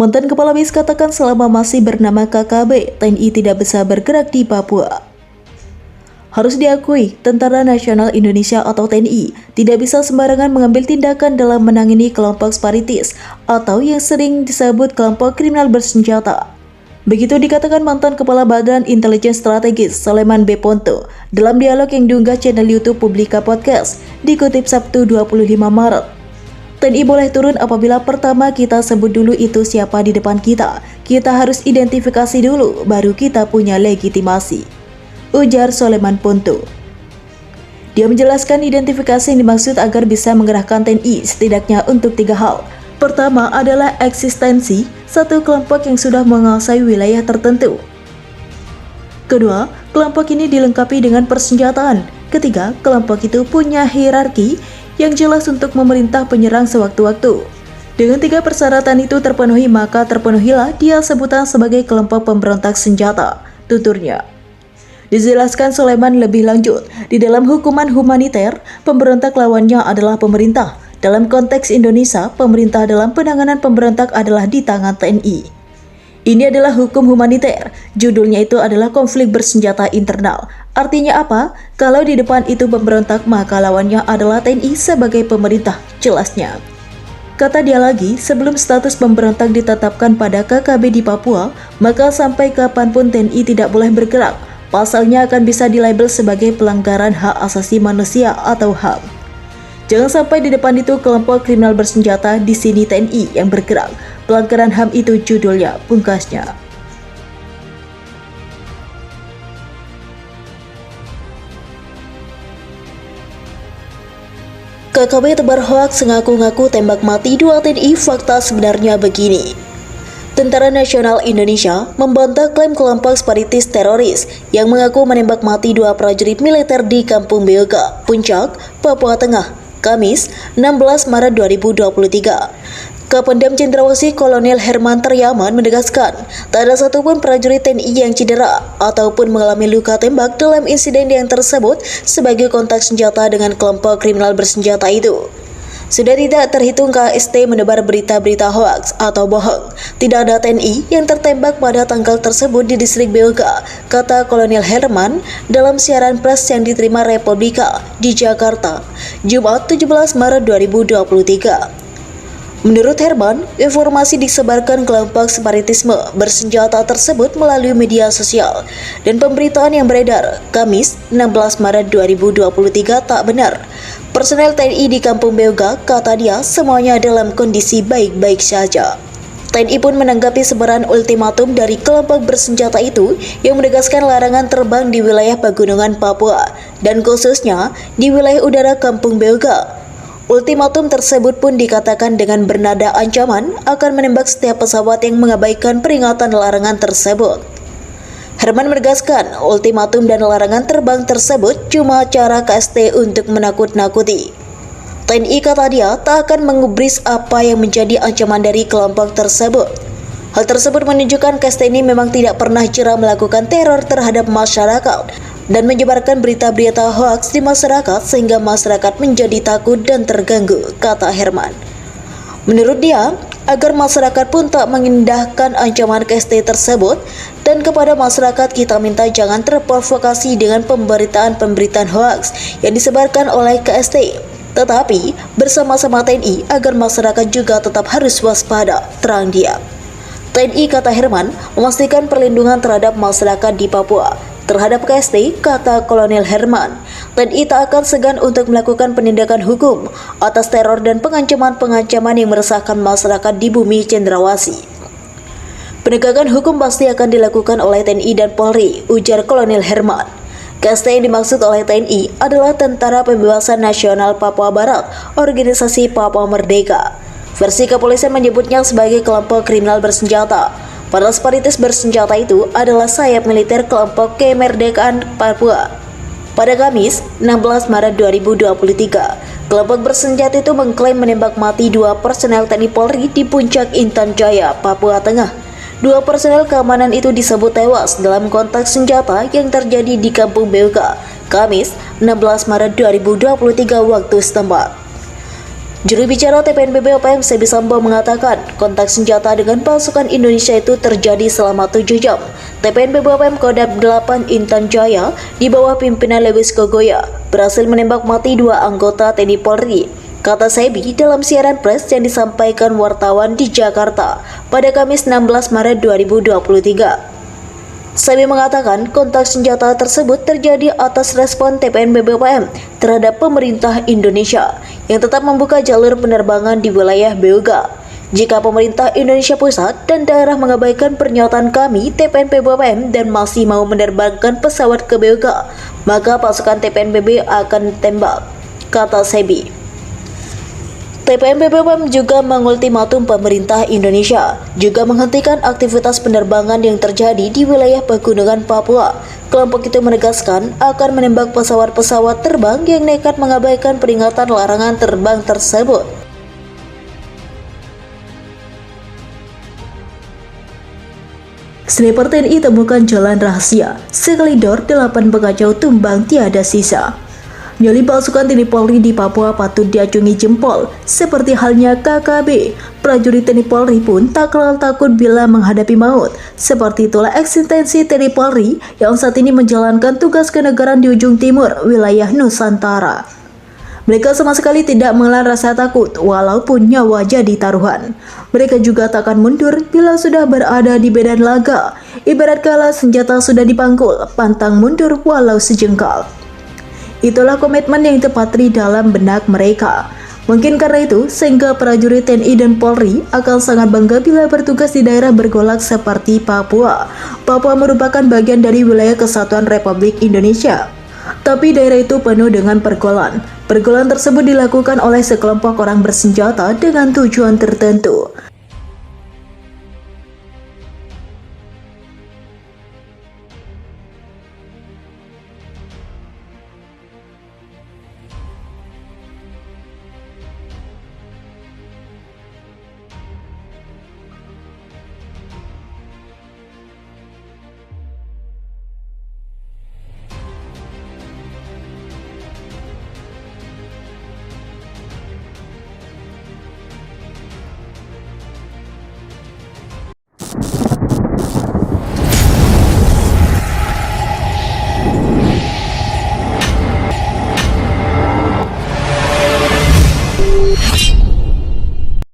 Mantan Kepala BIS katakan selama masih bernama KKB, TNI tidak bisa bergerak di Papua. Harus diakui, Tentara Nasional Indonesia atau TNI tidak bisa sembarangan mengambil tindakan dalam menangani kelompok separatis atau yang sering disebut kelompok kriminal bersenjata. Begitu dikatakan mantan Kepala Badan Intelijen Strategis Soleman B. Ponto dalam dialog yang diunggah channel YouTube Publika Podcast, dikutip Sabtu 25 Maret. TNI boleh turun apabila pertama kita sebut dulu itu siapa di depan kita. Kita harus identifikasi dulu, baru kita punya legitimasi, ujar Soleman Ponto. Dia menjelaskan identifikasi yang dimaksud agar bisa mengerahkan TNI setidaknya untuk 3 hal. Pertama adalah eksistensi satu kelompok yang sudah menguasai wilayah tertentu. Kedua, kelompok ini dilengkapi dengan persenjataan. Ketiga, kelompok itu punya hierarki yang jelas untuk memerintah penyerang sewaktu-waktu. Dengan 3 persyaratan itu terpenuhi, maka terpenuhilah dia sebutan sebagai kelompok pemberontak senjata, tuturnya. Dijelaskan Soleman lebih lanjut, di dalam hukuman humaniter, pemberontak lawannya adalah pemerintah. Dalam konteks Indonesia, pemerintah dalam penanganan pemberontak adalah di tangan TNI. Ini adalah hukum humaniter, judulnya itu adalah konflik bersenjata internal. Artinya apa? Kalau di depan itu pemberontak, maka lawannya adalah TNI sebagai pemerintah, jelasnya. Kata dia lagi, sebelum status pemberontak ditetapkan pada KKB di Papua, maka sampai kapanpun TNI tidak boleh bergerak. Pasalnya akan bisa dilabel sebagai pelanggaran hak asasi manusia atau HAM. Jangan sampai di depan itu kelompok kriminal bersenjata, di sini TNI yang bergerak. Pelanggaran HAM itu judulnya, pungkasnya. KKB tebar hoaks ngaku-ngaku tembak mati 2 TNI, fakta sebenarnya begini. Tentara Nasional Indonesia membantah klaim kelompok separatis teroris yang mengaku menembak mati 2 prajurit militer di Kampung Beoga, Puncak, Papua Tengah, Kamis 16 Maret 2023. Kapendam Cendrawasih Kolonel Herman Teryaman menegaskan, tak ada satupun prajurit TNI yang cedera ataupun mengalami luka tembak dalam insiden yang tersebut sebagai kontak senjata dengan kelompok kriminal bersenjata itu. Sudah tidak terhitung KST menebar berita-berita hoaks atau bohong. Tidak ada TNI yang tertembak pada tanggal tersebut di distrik Beoga, kata Kolonel Herman dalam siaran pers yang diterima Republika di Jakarta, Jumat 17 Maret 2023. Menurut Herman, informasi disebarkan kelompok separatisme bersenjata tersebut melalui media sosial dan pemberitaan yang beredar Kamis 16 Maret 2023 tak benar. Personel TNI di Kampung Beoga, kata dia, semuanya dalam kondisi baik-baik saja. TNI pun menanggapi sebaran ultimatum dari kelompok bersenjata itu yang menegaskan larangan terbang di wilayah pegunungan Papua dan khususnya di wilayah udara Kampung Beoga. Ultimatum tersebut pun dikatakan dengan bernada ancaman akan menembak setiap pesawat yang mengabaikan peringatan larangan tersebut. Herman menegaskan, ultimatum dan larangan terbang tersebut cuma cara KST untuk menakut-nakuti. TNI, kata dia, tak akan mengubris apa yang menjadi ancaman dari kelompok tersebut. Hal tersebut menunjukkan KST ini memang tidak pernah jera melakukan teror terhadap masyarakat dan menyebarkan berita-berita hoaks di masyarakat sehingga masyarakat menjadi takut dan terganggu, kata Herman. Menurut dia, agar masyarakat pun tak mengindahkan ancaman KST tersebut, dan kepada masyarakat kita minta jangan terprovokasi dengan pemberitaan-pemberitaan hoaks yang disebarkan oleh KST, tetapi bersama-sama TNI agar masyarakat juga tetap harus waspada, terang dia. TNI, kata Herman, memastikan perlindungan terhadap masyarakat di Papua. Terhadap KST, kata Kolonel Herman, TNI tak akan segan untuk melakukan penindakan hukum atas teror dan pengancaman-pengancaman yang meresahkan masyarakat di bumi Cendrawasih. Penegakan hukum pasti akan dilakukan oleh TNI dan Polri, ujar Kolonel Herman. KST yang dimaksud oleh TNI adalah Tentara Pembebasan Nasional Papua Barat, Organisasi Papua Merdeka. Versi kepolisian menyebutnya sebagai kelompok kriminal bersenjata. Padahal separatis bersenjata itu adalah sayap militer kelompok kemerdekaan Papua. Pada Kamis, 16 Maret 2023, kelompok bersenjata itu mengklaim menembak mati 2 personel TNI Polri di Puncak Intan Jaya, Papua Tengah. 2 personel keamanan itu disebut tewas dalam kontak senjata yang terjadi di Kampung Beoga, Kamis, 16 Maret 2023 waktu setempat. Juru bicara TPNPB OPM Sebi Sambo mengatakan kontak senjata dengan pasukan Indonesia itu terjadi selama 7 jam. TPNPB OPM Kodam 8 Intan Jaya di bawah pimpinan Lewis Kogoya berhasil menembak mati 2 anggota TNI Polri, kata Sebi dalam siaran pers yang disampaikan wartawan di Jakarta pada Kamis 16 Maret 2023. Sebi mengatakan kontak senjata tersebut terjadi atas respon TPNPB OPM terhadap pemerintah Indonesia yang tetap membuka jalur penerbangan di wilayah Beoga. Jika pemerintah Indonesia pusat dan daerah mengabaikan pernyataan kami TPNPB OPM dan masih mau menerbangkan pesawat ke Beoga, maka pasukan TPNPB akan tembak, kata Sebi. TPNPB OPM juga mengultimatum pemerintah Indonesia juga menghentikan aktivitas penerbangan yang terjadi di wilayah pegunungan Papua. Kelompok itu menegaskan akan menembak pesawat-pesawat terbang yang nekat mengabaikan peringatan larangan terbang tersebut. Sniper TNI temukan jalan rahasia, sekelidor 8 pengacau tumbang tiada sisa. Nyali pasukan TNI Polri di Papua patut diacungi jempol, seperti halnya KKB. Prajurit TNI Polri pun tak kenal takut bila menghadapi maut. Seperti itulah eksistensi TNI Polri yang saat ini menjalankan tugas kenegaraan di ujung timur wilayah Nusantara. Mereka sama sekali tidak mengenal rasa takut walaupun nyawa jadi taruhan. Mereka juga tak akan mundur bila sudah berada di medan laga. Ibarat kala senjata sudah dipangkul, pantang mundur walau sejengkal. Itulah komitmen yang terpatri dalam benak mereka. Mungkin karena itu, sehingga prajurit TNI dan Polri akan sangat bangga bila bertugas di daerah bergolak seperti Papua. Papua merupakan bagian dari wilayah Kesatuan Republik Indonesia. Tapi daerah itu penuh dengan pergolakan. Pergolakan tersebut dilakukan oleh sekelompok orang bersenjata dengan tujuan tertentu.